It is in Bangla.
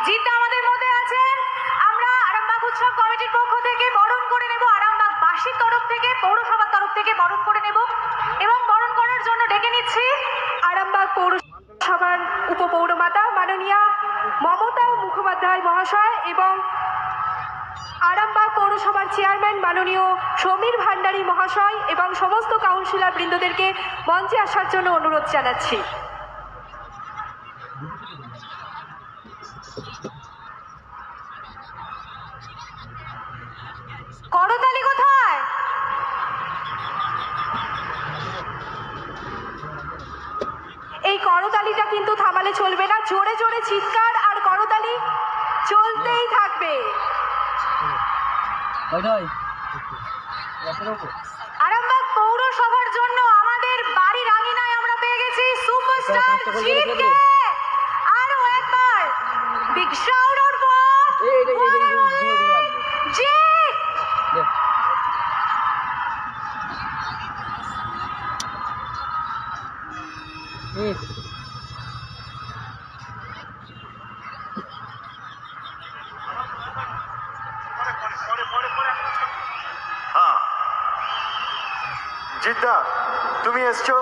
জিদ্দা আমাদের মধ্যে আছেন। আমরা আরামবাগ উৎসব কমিটির পক্ষ থেকে বরণ করে নেব, আরামবাগ বাসীর তরফ থেকে, পৌরসভার তরফ থেকে বরণ করে নেব এবং বরণ করার জন্য ডেকে নিচ্ছি আরামবাগ পৌরসভার উপপৌরমাতা মাননীয়া মমতা মুখোপাধ্যায় মহাশয় এবং আরামবাগ পৌরসভার চেয়ারম্যান মাননীয় সমীর ভান্ডারী মহাশয় এবং সমস্ত কাউন্সিলর বৃন্দদেরকে মঞ্চে আসার জন্য অনুরোধ জানাচ্ছি। করতালি কোথায়? এই করতালিটা কিন্তু থামালে চলবে না, জোরে জোরে চিৎকার আর করতালি চলতেই থাকবে। আরামবাগ পৌরসভার জন্য আমাদের বাড়ির আঙিনায় আমরা পেয়ে গেছি সুপারস্টার জিতকে। আরো একবার বিগ শাউট আউট ফর জিত। জিদ্দা তুমি এসছো।